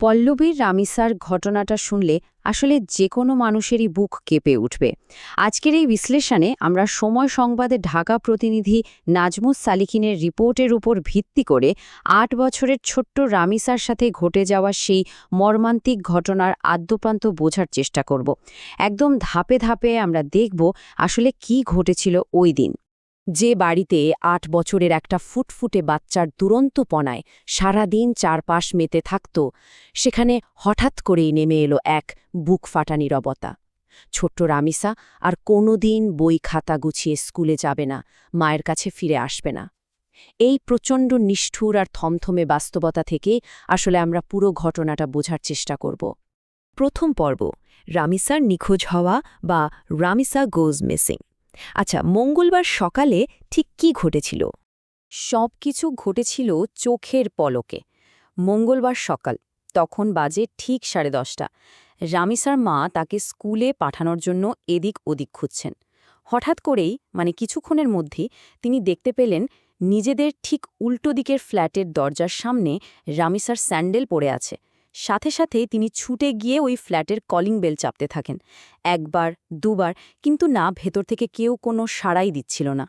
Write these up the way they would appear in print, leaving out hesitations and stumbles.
পল্লবীর রামিসার ঘটনাটা শুনলে আসলে যে কোনো মানুষেরই বুক কেঁপে উঠবে। আজকের এই বিশ্লেষণে আমরা সময় সংবাদে ঢাকা প্রতিনিধি নাজমুস সালিকিনের রিপোর্টের উপর ভিত্তি করে ৮ বছরের ছোট্ট রামিসার সাথে ঘটে যাওয়া সেই মর্মান্তিক ঘটনার আদ্যপ্রান্ত বোঝার চেষ্টা করব। একদম ধাপে ধাপে আমরা দেখব আসলে কি ঘটেছিল ওই দিন। যে বাড়িতে ৮ বছরের একটা ফুটফুটে বাচ্চার দুরন্তপনায় সারাদিন চারপাশ মেতে থাকত, সেখানে হঠাৎ করেই নেমে এলো এক বুক ফাটা নীরবতা। ছোট্ট রামিসা আর কোনোদিন বই খাতা গুছিয়ে স্কুলে যাবে না, মায়ের কাছে ফিরে আসবে না। এই প্রচণ্ড নিষ্ঠুর আর থমথমে বাস্তবতা থেকে আসলে আমরা পুরো ঘটনাটা বোঝার চেষ্টা করব। প্রথম পর্ব, রামিসার নিখোঁজ হওয়া বা রামিসা গোজ মিসিং। আচ্ছা, মঙ্গলবার সকালে ঠিক কি ঘটেছিল? সব কিছু ঘটেছিল চোখের পলকে। মঙ্গলবার সকাল, তখন বাজে ঠিক 10:30। রামিসার মা তাকে স্কুলে পাঠানোর জন্য এদিক ওদিক খুঁজছেন। হঠাৎ করেই, কিছুক্ষণের মধ্যেই তিনি দেখতে পেলেন নিজেদের ঠিক উল্টো দিকের ফ্ল্যাটের দরজার সামনে রামিসার স্যান্ডেল পড়ে আছে। সাথে সাথেই তিনি ছুটে গিয়ে ওই ফ্ল্যাটের কলিং বেল চাপতে থাকেন। একবার, দুবার, কিন্তু না, ভেতর থেকে কেউ কোনো সাড়াই দিচ্ছিল না।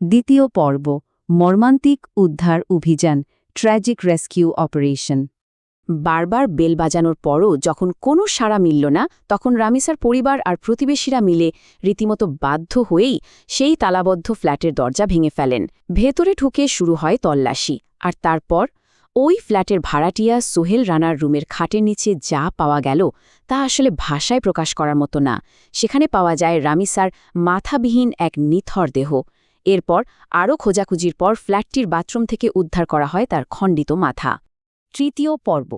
দ্বিতীয় পর্ব, মর্মান্তিক উদ্ধার অভিযান, ট্র্যাজিক রেস্কিউ অপারেশন। বারবার বেল বাজানোর পরও যখন কোনো সাড়া মিলল না, তখন রামিসার পরিবার আর প্রতিবেশীরা মিলে রীতিমতো বাধ্য হয়েই সেই তালাবদ্ধ ফ্ল্যাটের দরজা ভেঙে ফেলেন। ভেতরে ঢুকে শুরু হয় তল্লাশি। আর তারপর ওই ফ্ল্যাটের ভাড়াটিয়া সোহেল রানার রুমের খাটের নিচে যা পাওয়া গেল তা আসলে ভাষায় প্রকাশ করার মতো না। সেখানে পাওয়া যায় রামিসার মাথাবিহীন এক নিথর দেহ। এরপর আরও খোঁজাখুঁজির পর ফ্ল্যাটটির বাথরুম থেকে উদ্ধার করা হয় তার খণ্ডিত মাথা। তৃতীয় পর্ব,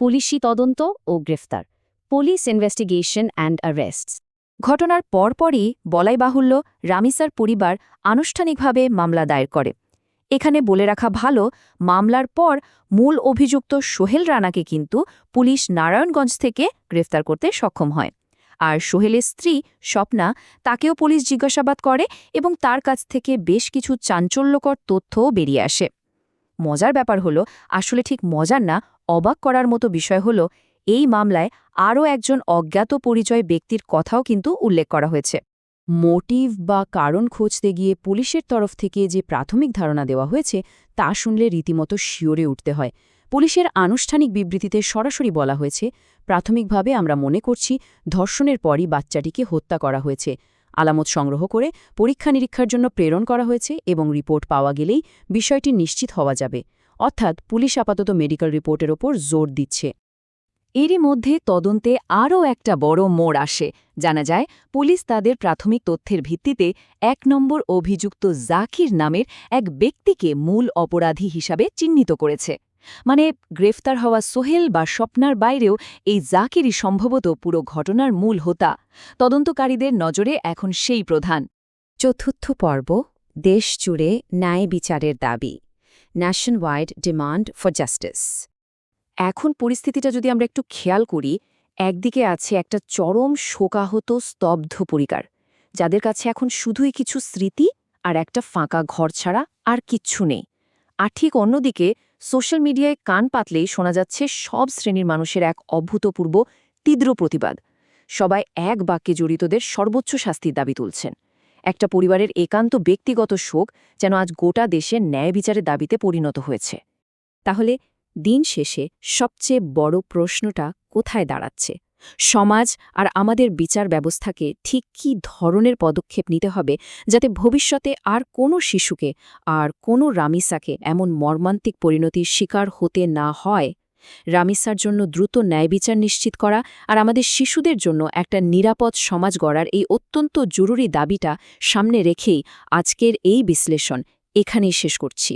পুলিশি তদন্ত ও গ্রেফতার, পুলিশ ইনভেস্টিগেশন অ্যান্ড অ্যারেস্টস। ঘটনার পরপরই বলাই বাহুল্য, রামিসার পরিবার আনুষ্ঠানিকভাবে মামলা দায়ের করে। এখানে বলে রাখা ভালো, মামলার পর মূল অভিযুক্ত সোহেল রানাকে কিন্তু পুলিশ নারায়ণগঞ্জ থেকে গ্রেফতার করতে সক্ষম হয়। আর সোহেলের স্ত্রী স্বপ্না, তাকেও পুলিশ জিজ্ঞাসাবাদ করে এবং তার কাছ থেকে বেশ কিছু চাঞ্চল্যকর তথ্যও বেরিয়ে আসে। মজার ব্যাপার হলো, আসলে ঠিক মজার না, অবাক করার মতো বিষয় হলো, এই মামলায় আরও একজন অজ্ঞাত পরিচয় ব্যক্তির কথাও কিন্তু উল্লেখ করা হয়েছে। মোটিভ বা কারণ খুঁজতে গিয়ে পুলিশের তরফ থেকে যে প্রাথমিক ধারণা দেওয়া হয়েছে তা শুনলে রীতিমতো শিওরে উঠতে হয়। পুলিশের আনুষ্ঠানিক বিবৃতিতে সরাসরি বলা হয়েছে, প্রাথমিকভাবে আমরা মনে করছি ধর্ষণের পরই বাচ্চাটিকে হত্যা করা হয়েছে। আলামত সংগ্রহ করে পরীক্ষা নিরীক্ষার জন্য প্রেরণ করা হয়েছে এবং রিপোর্ট পাওয়া গেলেই বিষয়টি নিশ্চিত হওয়া যাবে। অর্থাৎ পুলিশ আপাতত মেডিকেল রিপোর্টের ওপর জোর দিচ্ছে। এরই মধ্যে তদন্তে আরও একটা বড় মোড় আসে। জানা যায়, পুলিশ তাদের প্রাথমিক তথ্যের ভিত্তিতে ১ নম্বর অভিযুক্ত জাকির নামের এক ব্যক্তিকে মূল অপরাধী হিসাবে চিহ্নিত করেছে। গ্রেফতার হওয়া সোহেল বা স্বপ্নার বাইরেও এই জাকিরই সম্ভবত পুরো ঘটনার মূল হোতা। তদন্তকারীদের নজরে এখন সেই প্রধান। চতুর্থ পর্ব, দেশ জুড়ে ন্যায় বিচারের দাবি, ন্যাশনওয়াইড ডিমান্ড ফর জাস্টিস। এখন পরিস্থিতিটা যদি আমরা একটু খেয়াল করি, একদিকে আছে একটা চরম শোকাহত স্তব্ধ পরিবার, যাদের কাছে এখন শুধুই কিছু স্মৃতি আর একটা ফাঁকা ঘর ছাড়া আর কিচ্ছু নেই। আর ঠিক অন্যদিকে সোশ্যাল মিডিয়ায় কান পাতলেই শোনা যাচ্ছে সব শ্রেণীর মানুষের এক অভূতপূর্ব তীব্র প্রতিবাদ। সবাই এক বাক্যে জড়িতদের সর্বোচ্চ শাস্তির দাবি তুলছেন। একটা পরিবারের একান্ত ব্যক্তিগত শোক যেন আজ গোটা দেশের ন্যায় বিচারের দাবিতে পরিণত হয়েছে। তাহলে দিন শেষে সবচেয়ে বড় প্রশ্নটা কোথায় দাঁড়াচ্ছে? সমাজ আর আমাদের বিচার ব্যবস্থাকে ঠিক কী ধরনের পদক্ষেপ নিতে হবে যাতে ভবিষ্যতে আর কোনো শিশুকে আর কোনো রামিসাকে এমন মর্মান্তিক পরিণতির শিকার হতে না হয়? রামিসার জন্য দ্রুত ন্যায়বিচার নিশ্চিত করা আর আমাদের শিশুদের জন্য একটা নিরাপদ সমাজ গড়ার এই অত্যন্ত জরুরি দাবিটা সামনে রেখেই আজকের এই বিশ্লেষণ এখানেই শেষ করছি।